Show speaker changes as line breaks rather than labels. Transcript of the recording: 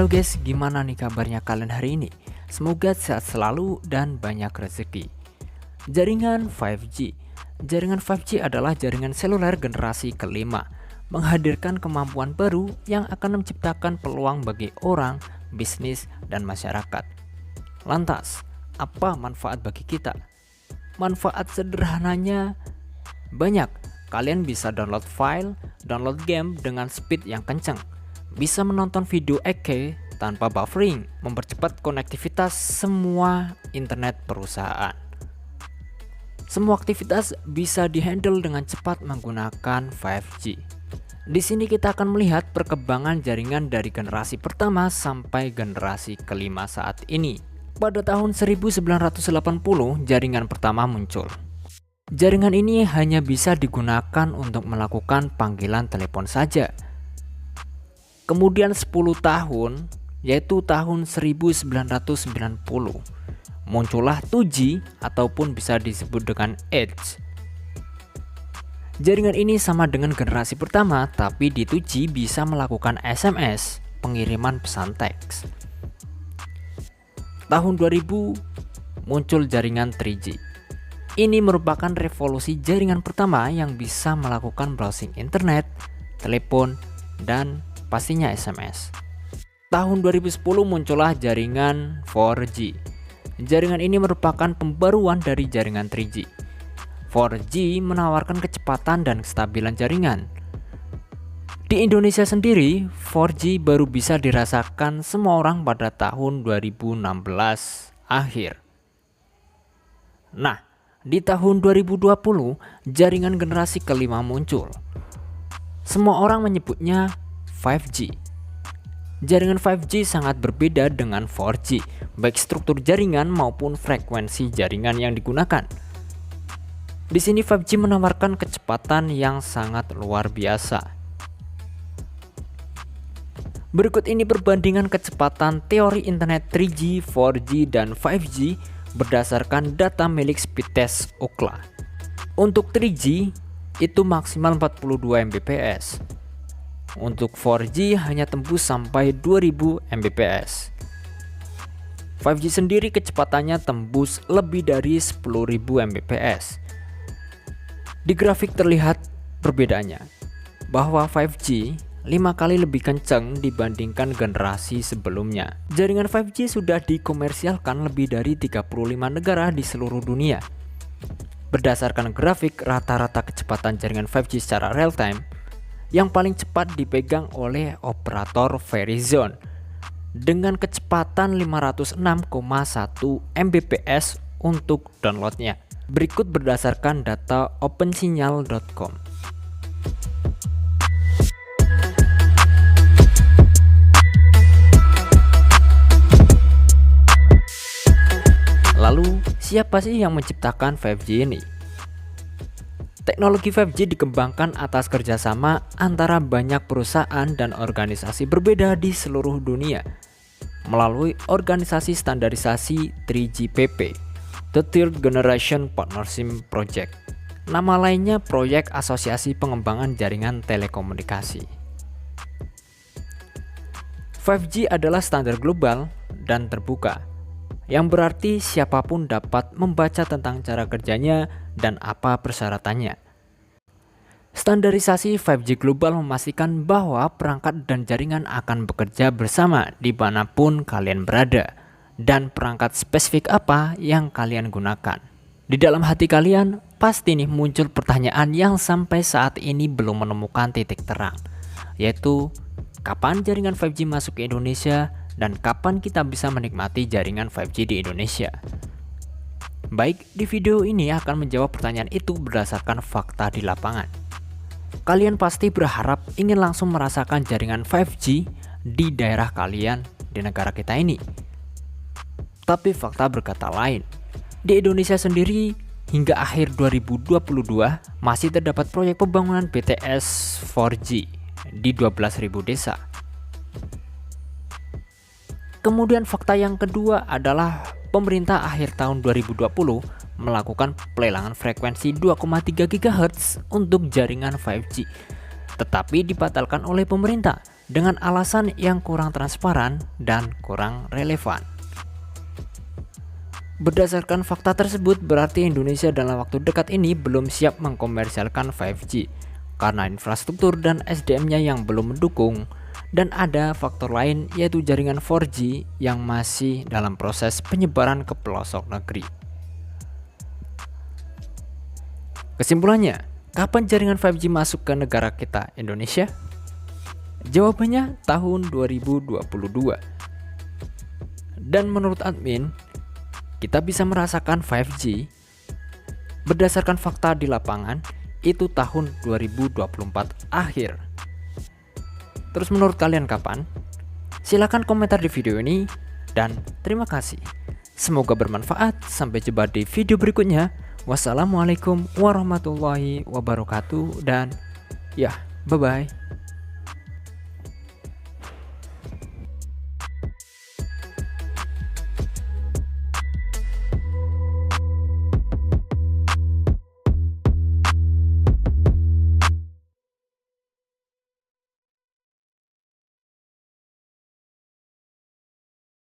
Halo guys, gimana nih kabarnya kalian hari ini? Semoga sehat selalu dan banyak rezeki. Jaringan 5G. Jaringan 5G adalah jaringan seluler generasi kelima, menghadirkan kemampuan baru yang akan menciptakan peluang bagi orang, bisnis, dan masyarakat. Lantas, apa manfaat bagi kita? Manfaat sederhananya banyak. Kalian bisa download file, download game dengan speed yang kencang, bisa menonton video 8K tanpa buffering, mempercepat konektivitas semua internet perusahaan. Semua aktivitas bisa dihandle dengan cepat menggunakan 5G. Di sini kita akan melihat perkembangan jaringan dari generasi pertama sampai generasi kelima saat ini. Pada tahun 1980, jaringan pertama muncul. Jaringan ini hanya bisa digunakan untuk melakukan panggilan telepon saja. Kemudian 10 tahun, yaitu tahun 1990, muncullah 2G ataupun bisa disebut dengan Edge. Jaringan ini sama dengan generasi pertama, tapi di 2G bisa melakukan SMS, pengiriman pesan teks. Tahun 2000 muncul jaringan 3G. Ini merupakan revolusi jaringan pertama yang bisa melakukan browsing internet, telepon, dan pastinya SMS. Tahun 2010 muncullah jaringan 4G. Jaringan ini merupakan pembaruan dari jaringan 3G. 4G menawarkan kecepatan dan kestabilan jaringan. Di Indonesia sendiri, 4G baru bisa dirasakan semua orang pada tahun 2016 akhir. Nah, di tahun 2020, jaringan generasi kelima muncul. Semua orang menyebutnya 5G. Jaringan 5G sangat berbeda dengan 4G, baik struktur jaringan maupun frekuensi jaringan yang digunakan. Di sini 5G menawarkan kecepatan yang sangat luar biasa. Berikut ini perbandingan kecepatan teori internet 3G, 4G, dan 5G berdasarkan data milik Speedtest Ookla. Untuk 3G itu maksimal 42 Mbps. Untuk 4G hanya tembus sampai 2000 Mbps. 5G sendiri kecepatannya tembus lebih dari 10.000 Mbps. Di grafik terlihat perbedaannya, bahwa 5G 5 kali lebih kencang dibandingkan generasi sebelumnya. Jaringan 5G sudah dikomersialkan lebih dari 35 negara di seluruh dunia. Berdasarkan grafik rata-rata kecepatan jaringan 5G secara real time, yang paling cepat dipegang oleh operator Verizon dengan kecepatan 506,1 Mbps untuk downloadnya. Berikut berdasarkan data opensignal.com. Lalu, siapa sih yang menciptakan 5G ini? Teknologi 5G dikembangkan atas kerjasama antara banyak perusahaan dan organisasi berbeda di seluruh dunia melalui organisasi standarisasi 3GPP, The Third Generation Partnership Project. Nama lainnya Proyek Asosiasi Pengembangan Jaringan Telekomunikasi. 5G adalah standar global dan terbuka, yang berarti siapapun dapat membaca tentang cara kerjanya dan apa persyaratannya. Standarisasi 5G global memastikan bahwa perangkat dan jaringan akan bekerja bersama dimanapun kalian berada, dan perangkat spesifik apa yang kalian gunakan. Di dalam hati kalian pasti nih muncul pertanyaan yang sampai saat ini belum menemukan titik terang, yaitu kapan jaringan 5G masuk ke Indonesia dan kapan kita bisa menikmati jaringan 5G di Indonesia. Baik, di video ini akan menjawab pertanyaan itu berdasarkan fakta di lapangan. Kalian pasti berharap ingin langsung merasakan jaringan 5G di daerah kalian di negara kita ini. Tapi fakta berkata lain. Di Indonesia sendiri, hingga akhir 2022 masih terdapat proyek pembangunan BTS 4G di 12.000 desa. Kemudian fakta yang kedua adalah pemerintah akhir tahun 2020 melakukan pelelangan frekuensi 2,3 GHz untuk jaringan 5G, tetapi dibatalkan oleh pemerintah dengan alasan yang kurang transparan dan kurang relevan. Berdasarkan fakta tersebut, berarti Indonesia dalam waktu dekat ini belum siap mengkomersialkan 5G karena infrastruktur dan SDM-nya yang belum mendukung, dan ada faktor lain yaitu jaringan 4G yang masih dalam proses penyebaran ke pelosok negeri. Kesimpulannya, kapan jaringan 5G masuk ke negara kita, Indonesia? Jawabannya tahun 2022. Dan menurut admin, kita bisa merasakan 5G berdasarkan fakta di lapangan itu tahun 2024 akhir. Terus menurut kalian kapan? Silahkan komentar di video ini, dan terima kasih. Semoga bermanfaat. Sampai jumpa di video berikutnya. Wassalamualaikum warahmatullahi wabarakatuh, dan ya, bye-bye.